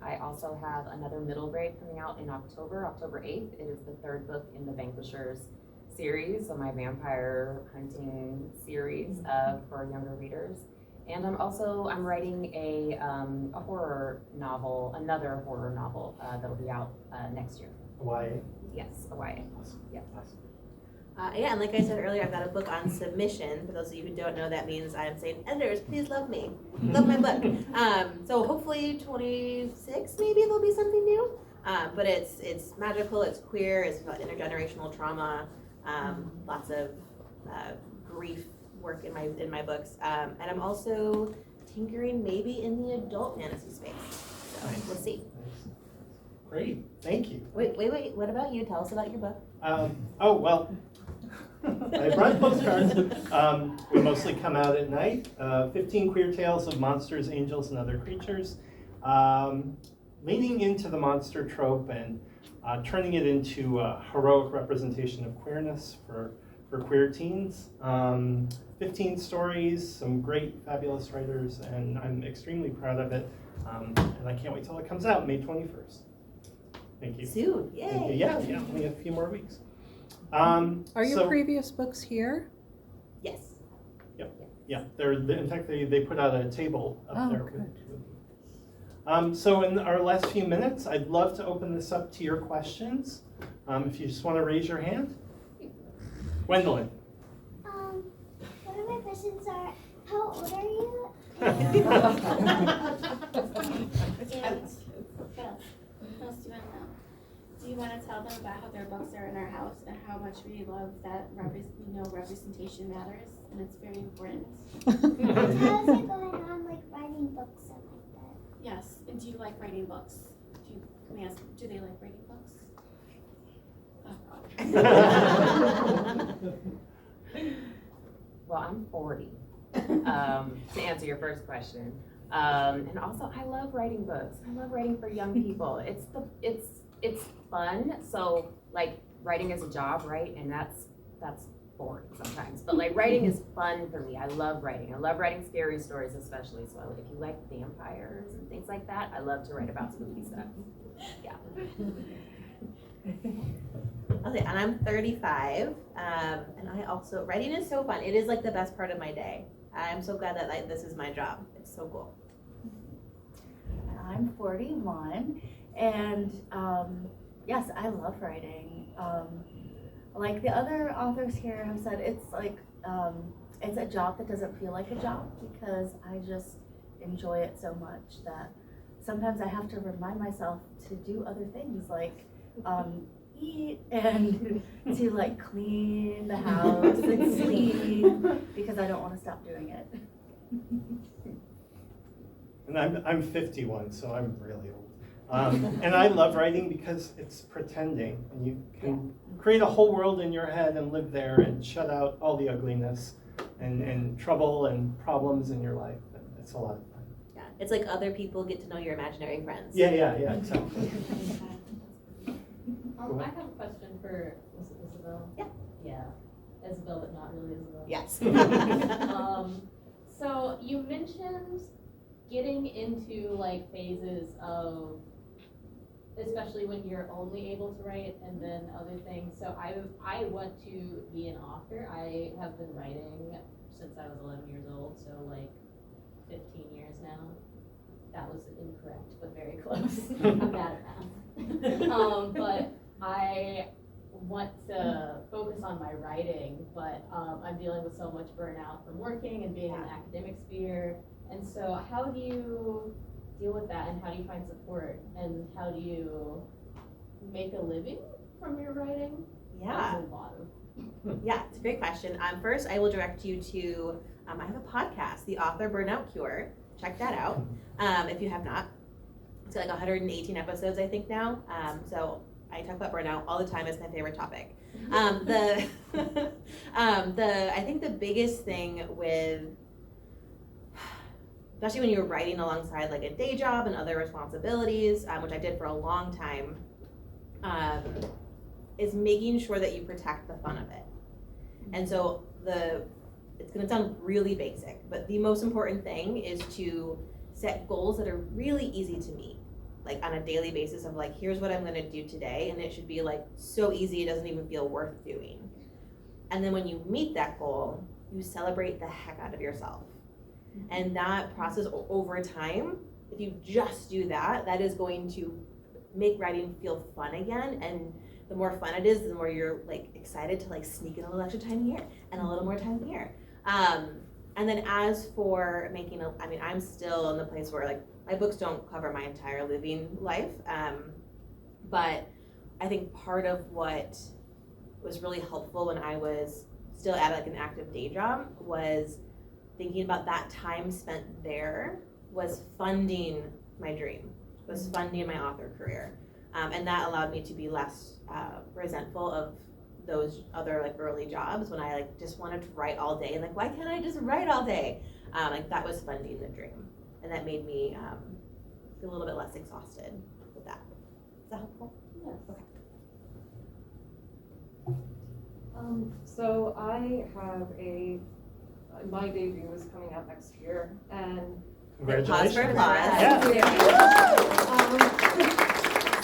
I also have another middle grade coming out in October 8th. It is the third book in the Vanquishers series, so my vampire hunting series for younger readers. And I'm writing a horror novel, another horror novel that'll be out next year. YA? Yes, a YA. Awesome. Yeah. Awesome. Yeah, and like I said earlier, I've got a book on submission. For those of you who don't know, that means I'm saying, editors, please love me. Love my book. So hopefully 26, maybe there'll be something new. But it's magical, it's queer, it's about intergenerational trauma, lots of grief work in my books. And I'm also tinkering maybe in the adult fantasy space. So we'll see. Nice. Great, thank you. Wait, what about you? Tell us about your book. I brought postcards. We mostly come out at night. 15 queer tales of monsters, angels, and other creatures. Leaning into the monster trope and turning it into a heroic representation of queerness for queer teens. 15 stories, some great, fabulous writers, and I'm extremely proud of it. And I can't wait till it comes out, May 21st. Thank you. Soon, yay! Yeah, only a few more weeks. Are your previous books here? Yes. Yeah, in fact, they put out a table up there. Good. So in our last few minutes, I'd love to open this up to your questions. If you just want to raise your hand. Gwendolyn. One of my questions are, how old are you? What else do you want to know? Do you want to tell them about how their books are in our house and how much we love that representation matters and it's very important? How's it going on, like writing books and like that? Yes, and do you like writing books? Can we ask, do they like writing books? Well, I'm 40, to answer your first question. And also, I love writing books. I love writing for young people. It's fun. So like writing is a job, right? And that's boring sometimes. But like writing is fun for me. I love writing. I love writing scary stories, especially. So if you like vampires and things like that, I love to write about spooky stuff. Yeah. Okay, and I'm 35, and I also, writing is so fun. It is like the best part of my day. I'm so glad that this is my job. It's so cool. I'm 41, and yes, I love writing. Like the other authors here have said, it's like, it's a job that doesn't feel like a job because I just enjoy it so much that sometimes I have to remind myself to do other things like eat and to like clean the house and sleep because I don't want to stop doing it. And I'm 51, so I'm really old. And I love writing because it's pretending, and you can create a whole world in your head and live there and shut out all the ugliness and trouble and problems in your life. And it's a lot of fun. Yeah, it's like other people get to know your imaginary friends. Yeah, exactly. I have a question for, was it Isabel? Yeah. Yeah, Isabel, but not really Isabel. Yes. So you mentioned getting into like phases of, especially when you're only able to write and then other things. So I want to be an author. I have been writing since I was 11 years old, so like 15 years now. That was incorrect, but very close. I'm bad at math. But I want to focus on my writing, but I'm dealing with so much burnout from working and being in the academic sphere. And so how do you deal with that, and how do you find support, and how do you make a living from your writing? Yeah. That's a lot of. Yeah, it's a great question. First, I will direct you to, I have a podcast, The Author Burnout Cure. Check that out if you have not. It's like 118 episodes, I think, now. So I talk about burnout all the time. It's my favorite topic. I think the biggest thing with, especially when you're writing alongside like a day job and other responsibilities, which I did for a long time, is making sure that you protect the fun of it. And so it's gonna sound really basic, but the most important thing is to set goals that are really easy to meet, like on a daily basis of like, here's what I'm gonna do today, and it should be like so easy it doesn't even feel worth doing. And then when you meet that goal, you celebrate the heck out of yourself. And that process over time, if you just do that, that is going to make writing feel fun again. And the more fun it is, the more you're like excited to like sneak in a little extra time here and a little more time here. And then as for making I'm still in the place where like my books don't cover my entire living life. But I think part of what was really helpful when I was still at like an active day job was thinking about that time spent there was funding my dream, was funding my author career. And that allowed me to be less resentful of those other like early jobs when I like just wanted to write all day and like, why can't I just write all day? Like that was funding the dream. And that made me feel a little bit less exhausted with that. Is that helpful? Yes. Okay. So I have my debut is coming out next year, and Pause for applause.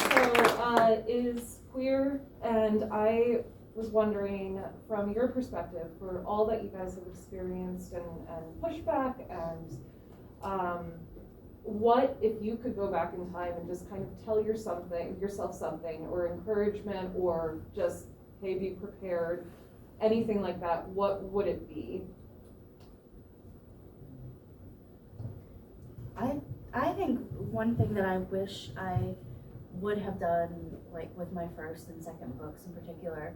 So is queer, and I was wondering from your perspective, for all that you guys have experienced and pushback, and what if you could go back in time and just kind of tell yourself something, or encouragement, or just, hey, be prepared, anything like that, what would it be? I think one thing that I wish I would have done, like with my first and second books in particular,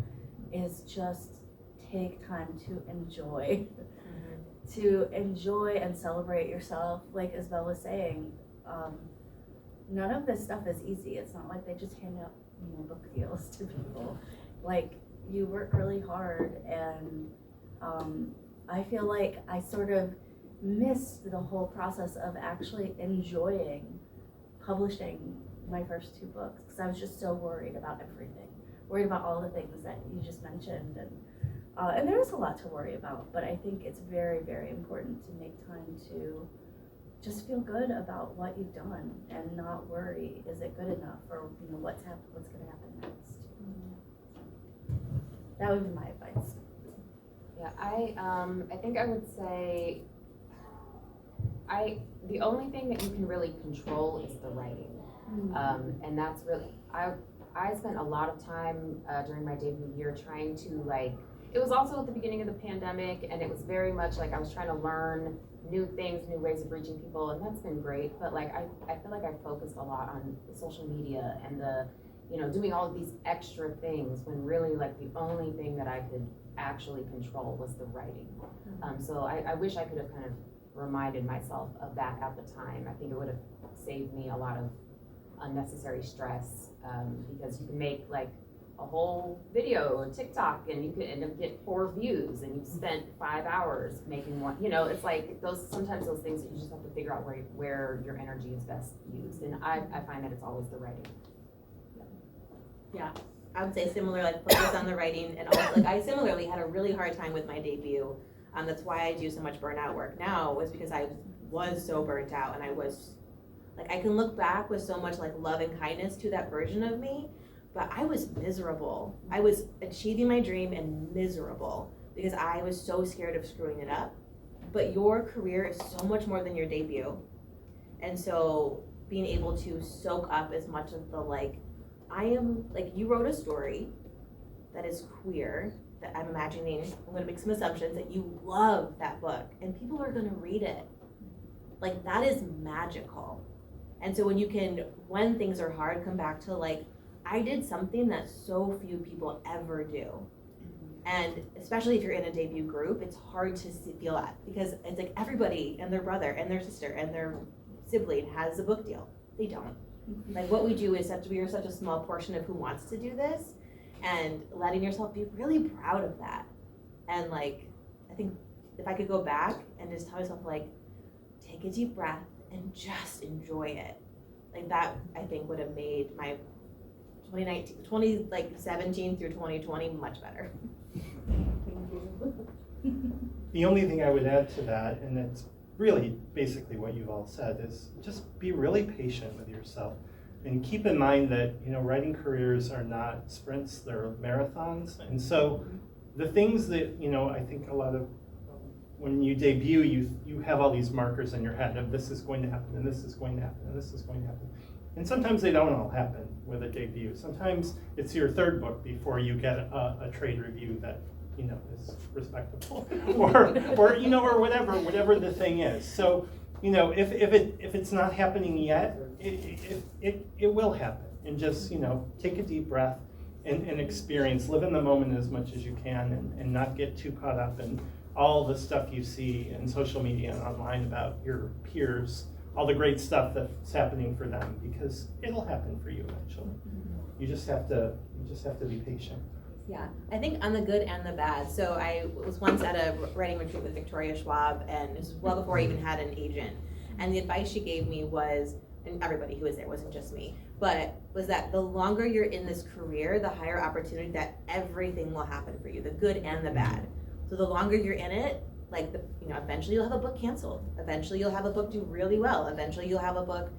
is just take time to enjoy, and celebrate yourself. Like Isabel was saying, none of this stuff is easy. It's not like they just hand out, book deals to people. Like, you work really hard, and I feel like I sort of missed the whole process of actually enjoying publishing my first two books, because I was just so worried about everything, worried about all the things that you just mentioned, and there is a lot to worry about, but I think it's very, very important to make time to just feel good about what you've done and not worry, is it good enough, or what's going to happen next. That would be my advice. Yeah, I think I would say the only thing that you can really control is the writing. And that's really, I spent a lot of time during my debut year trying to it was also at the beginning of the pandemic, and it was very much like I was trying to learn new things, new ways of reaching people, and that's been great. But I feel like I focused a lot on social media and doing all of these extra things, when really the only thing that I could actually control was the writing. So I wish I could have kind of reminded myself of that at the time. I think it would have saved me a lot of unnecessary stress, because you can make like a whole video on TikTok and you can end up get 4 views and you've spent 5 hours making one, you know, it's like sometimes those things that you just have to figure out where your energy is best used. And I find that it's always the writing. Yeah, I would say similar, like focus on the writing, and also like I similarly had a really hard time with my debut. That's why I do so much burnout work now, was because I was so burnt out, and I was like, I can look back with so much like love and kindness to that version of me, but I was miserable. I was achieving my dream and miserable because I was so scared of screwing it up. But your career is so much more than your debut, and so being able to soak up as much of the like, I am, like, you wrote a story that is queer, that I'm imagining, I'm gonna make some assumptions, that you love that book, and people are gonna read it. Like, that is magical. And so when you can, when things are hard, come back to like, I did something that so few people ever do. And especially if you're in a debut group, it's hard to feel that, because it's like everybody and their brother and their sister and their sibling has a book deal. They don't. Like, what we do is we are such a small portion of who wants to do this, and letting yourself be really proud of that. And like, I think if I could go back and just tell myself like, take a deep breath and just enjoy it. Like, that I think would have made my 2017 through 2020 much better. The only thing I would add to that, and it's really basically what you've all said, is just be really patient with yourself and keep in mind that, you know, writing careers are not sprints, they're marathons. And so the things that, you know, I think a lot of, when you debut, you have all these markers in your head of this is going to happen and this is going to happen and this is going to happen. And sometimes they don't all happen with a debut. Sometimes it's your 3rd book before you get a trade review that, you know, is respectable, or you know, or whatever the thing is. So, you know, if it's not happening yet, it will happen. And just, you know, take a deep breath and experience, live in the moment as much as you can, and not get too caught up in all the stuff you see in social media and online about your peers, all the great stuff that's happening for them, because it'll happen for you eventually. You just have to be patient. Yeah, I think on the good and the bad. So I was once at a writing retreat with Victoria Schwab, and this was well before I even had an agent. And the advice she gave me was, and everybody who was there, wasn't just me, but was that the longer you're in this career, the higher opportunity that everything will happen for you, the good and the bad. So the longer you're in it, like, you know, eventually you'll have a book canceled. Eventually you'll have a book do really well. Eventually you'll have a book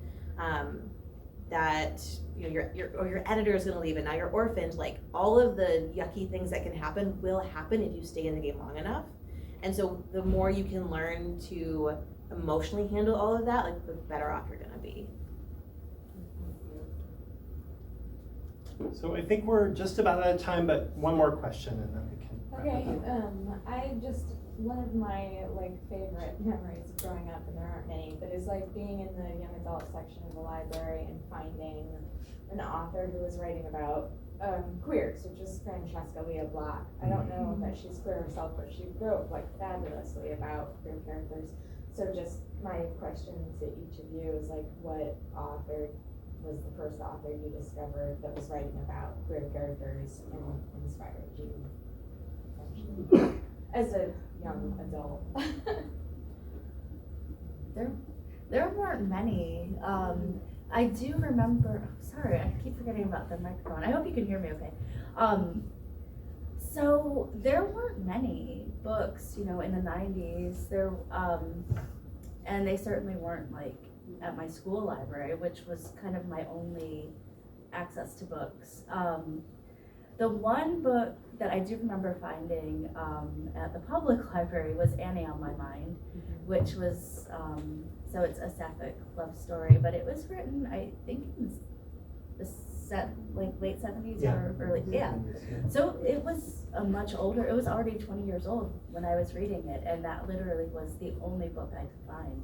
that, you know, your editor is going to leave, and now you're orphaned. Like, all of the yucky things that can happen will happen if you stay in the game long enough. And so the more you can learn to emotionally handle all of that, like, the better off you're going to be. So I think we're just about out of time, but one more question and then we can wrap Okay, it up. one of my like favorite memories of growing up, and there aren't many, but is like being in the young adult section of the library and finding an author who was writing about queers, which is Francesca Leah Black. I don't know that she's queer herself, but she wrote like fabulously about queer characters. So just my question to each of you is like, what author was the first author you discovered that was writing about queer characters and inspired you as a young adult? There weren't many. I do remember, sorry, I keep forgetting about the microphone. I hope you can hear me okay. So there weren't many books, you know, in the 90s. And they certainly weren't like at my school library, which was kind of my only access to books. The one book that I do remember finding at the public library was Annie on My Mind, which was, so it's a sapphic love story, but it was written, I think, in the late 70s or early, So it was a much older, it was already 20 years old when I was reading it, and that literally was the only book I could find,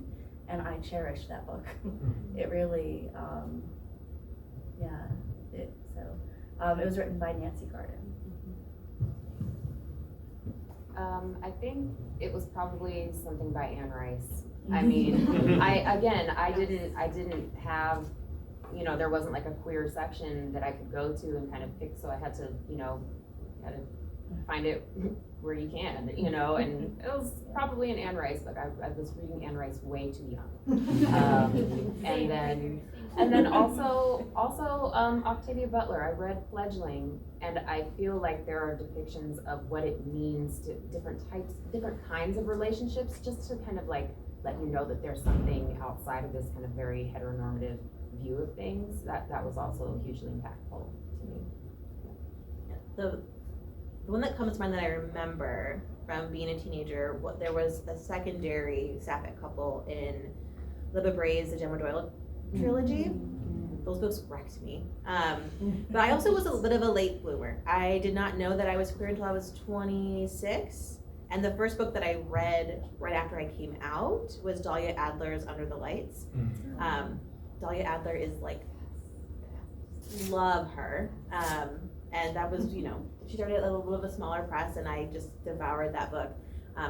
and I cherished that book. It really, it was written by Nancy Garden. I think it was probably something by Anne Rice. I mean, I didn't have you know, there wasn't like a queer section that I could go to and kind of pick, so I had to, you know, kind of find it where you can, you know, and it was probably an Anne Rice book. I was reading Anne Rice way too young. And then also Octavia Butler. I read Fledgling, and I feel like there are depictions of what it means to different kinds of relationships, just to kind of like let you know that there's something outside of this kind of very heteronormative view of things. That was also hugely impactful to me. The one that comes to mind that I remember from being a teenager, there was a secondary sapphic couple in Libba Bray's The Gemma Doyle trilogy. Those books wrecked me. But I also was a bit of a late bloomer. I did not know that I was queer until I was 26. And the first book that I read right after I came out was Dahlia Adler's Under the Lights. Dahlia Adler is like, love her. And that was, you know, she started at a little bit of a smaller press, and I just devoured that book.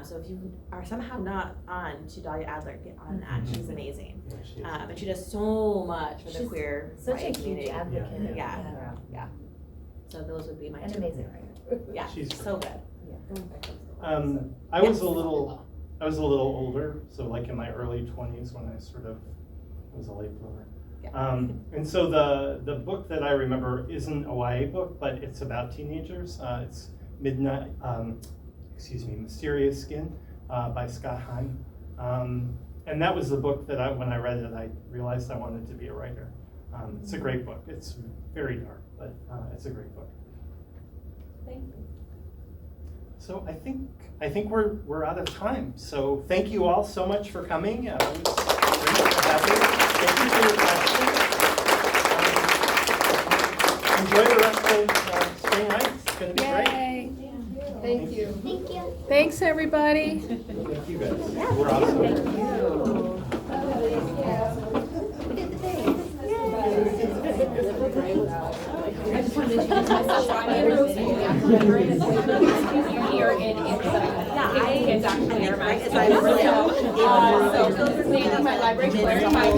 So if you are somehow not on to Dahlia Adler, get on that. She's amazing. Yeah, she is. And she does so much for the She's queer Such a writing huge community. advocate. Yeah. So those would be my An two. amazing writer. Yeah, She's so good. I was a little older, so like in my early 20s when I sort of was a late bloomer. And so the book that I remember isn't a YA book, but it's about teenagers. It's Mysterious Skin by Scott Hine. And that was the book that when I read it, I realized I wanted to be a writer. It's a great book. It's very dark, but it's a great book. Thank you. So I think we're out of time. So thank you all so much for coming. It was great to have you. Thank you for your questions. Enjoy the rest of spring night. It's going to be great. Thank you. Thank you. Thanks, everybody. Thank you guys. We're awesome. I just wanted to introduce myself. I'm here in it's actually my so this is Nancy, my library clerk. My